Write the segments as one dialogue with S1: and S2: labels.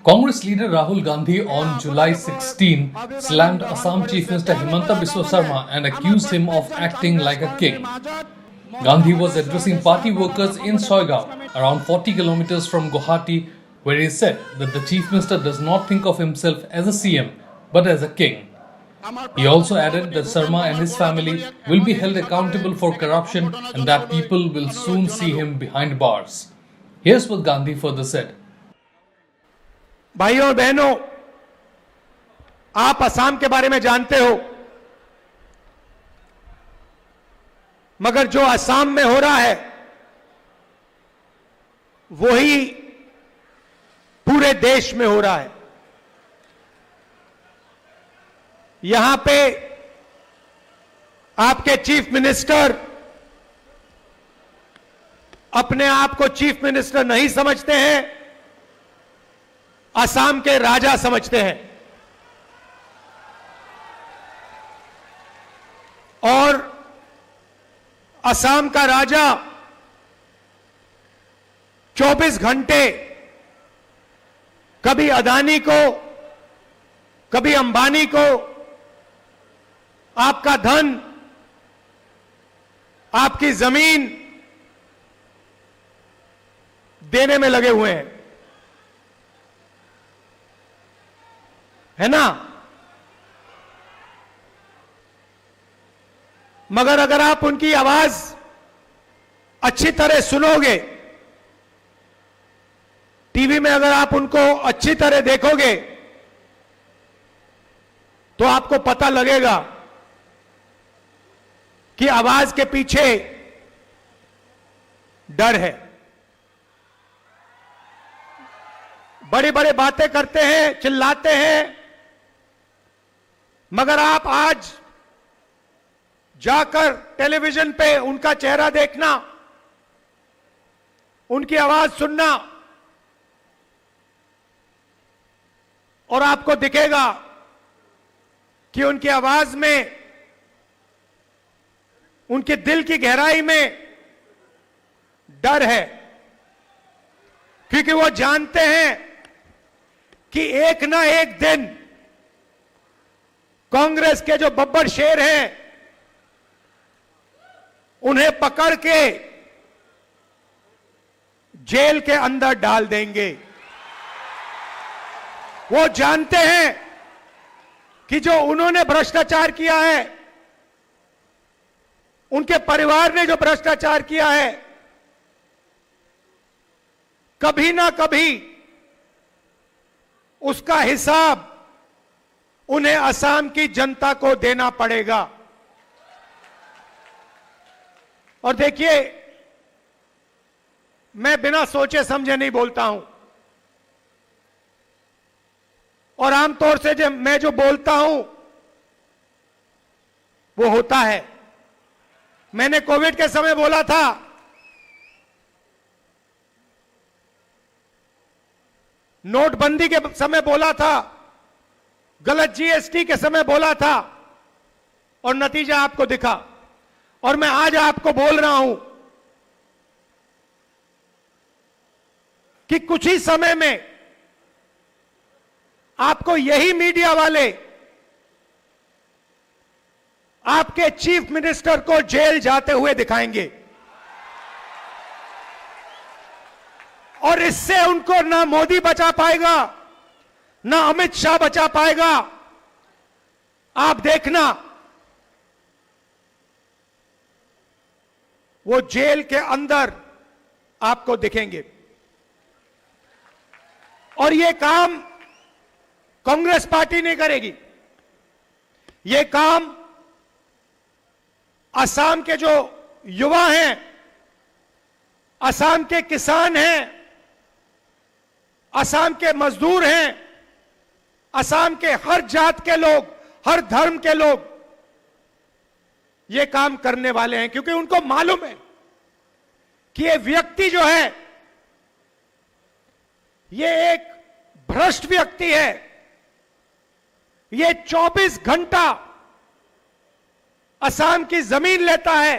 S1: Congress leader Rahul Gandhi on July 16 slammed Assam Chief Minister Himanta Biswa Sarma and accused him of acting like a king. Gandhi was addressing party workers in Soigaon, around 40 kilometers from Guwahati, where he said that the Chief Minister does not think of himself as a CM, but as a king. He also added that Sarma and his family will be held accountable for corruption and that people will soon see him behind bars. Here's what Gandhi further said.
S2: भाइयों और बहनों, आप असम के बारे में जानते हो, मगर जो असम में हो रहा है वही पूरे देश में हो रहा है। यहां पे आपके चीफ मिनिस्टर अपने आप को चीफ मिनिस्टर नहीं समझते हैं, असम के राजा समझते हैं। और असम का राजा 24 घंटे कभी अदानी को, कभी अंबानी को आपका धन, आपकी जमीन देने में लगे हुए हैं, है ना। मगर अगर आप उनकी आवाज अच्छी तरह सुनोगे, टीवी में अगर आप उनको अच्छी तरह देखोगे, तो आपको पता लगेगा कि आवाज के पीछे डर है। बड़ी बड़ी बातें करते हैं, चिल्लाते हैं, मगर आप आज जाकर टेलीविजन पे उनका चेहरा देखना, उनकी आवाज सुनना, और आपको दिखेगा कि उनकी आवाज में, उनके दिल की गहराई में डर है, क्योंकि वो जानते हैं कि एक ना एक दिन कांग्रेस के जो बब्बर शेर हैं उन्हें पकड़ के जेल के अंदर डाल देंगे। वो जानते हैं कि जो उन्होंने भ्रष्टाचार किया है, उनके परिवार ने जो भ्रष्टाचार किया है, कभी ना कभी उसका हिसाब उन्हें असम की जनता को देना पड़ेगा। और देखिए, मैं बिना सोचे समझे नहीं बोलता हूं, और आमतौर से जब मैं जो बोलता हूं वो होता है। मैंने कोविड के समय बोला था, नोटबंदी के समय बोला था, गलत जीएसटी के समय बोला था, और नतीजा आपको दिखा। और मैं आज आपको बोल रहा हूं कि कुछ ही समय में आपको यही मीडिया वाले आपके चीफ मिनिस्टर को जेल जाते हुए दिखाएंगे, और इससे उनको ना मोदी बचा पाएगा, ना अमित शाह बचा पाएगा। आप देखना, वो जेल के अंदर आपको दिखेंगे। और ये काम कांग्रेस पार्टी नहीं करेगी, ये काम असम के जो युवा हैं, असम के किसान हैं, असम के मजदूर हैं, असम के हर जात के लोग, हर धर्म के लोग ये काम करने वाले हैं, क्योंकि उनको मालूम है कि ये व्यक्ति जो है, ये एक भ्रष्ट व्यक्ति है। ये 24 घंटा असम की जमीन लेता है,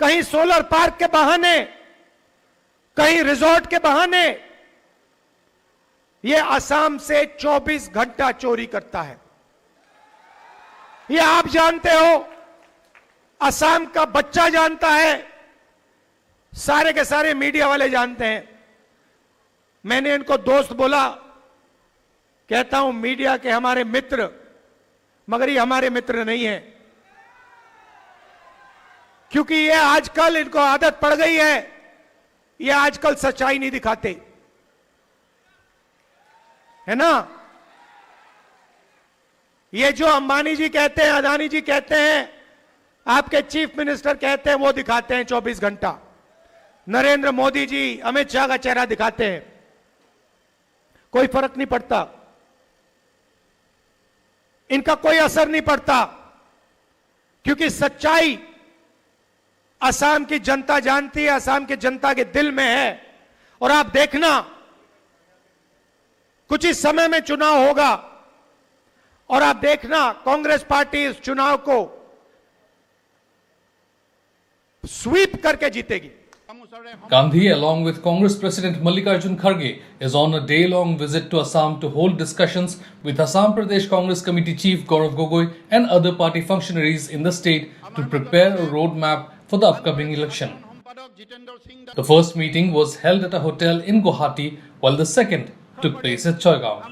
S2: कहीं सोलर पार्क के बहाने, कहीं रिजॉर्ट के बहाने ये असम से 24 घंटा चोरी करता है। ये आप जानते हो, असम का बच्चा जानता है, सारे के सारे मीडिया वाले जानते हैं। मैंने इनको दोस्त बोला, कहता हूं मीडिया के हमारे मित्र, मगर ये हमारे मित्र नहीं है, क्योंकि ये आजकल इनको आदत पड़ गई है, ये आजकल सच्चाई नहीं दिखाते, है ना। ये जो अंबानी जी कहते हैं, अदानी जी कहते हैं, आपके चीफ मिनिस्टर कहते हैं, वो दिखाते हैं 24 घंटा। नरेंद्र मोदी जी, अमित शाह का चेहरा दिखाते हैं, कोई फर्क नहीं पड़ता, इनका कोई असर नहीं पड़ता, क्योंकि सच्चाई असम की जनता जानती है, असम की जनता के दिल में है। और आप देखना, कुछ ही समय में चुनाव होगा और आप देखना कांग्रेस पार्टी इस चुनाव को स्वीप करके जीतेगी।
S1: Gandhi, along with Congress President Mallikarjun Kharge, is on a day-long visit to Assam to hold discussions with Assam Pradesh Congress Committee Chief Gaurav Gogoi and other party functionaries in the state to prepare a roadmap for the upcoming election. The first meeting was held at a hotel in Guwahati, while the second took place at Choigaon.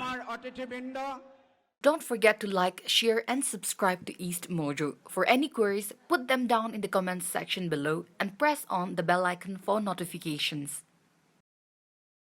S3: Don't forget to like, share and subscribe to East Mojo. For any queries, put them down in the comments section below and press on the bell icon for notifications.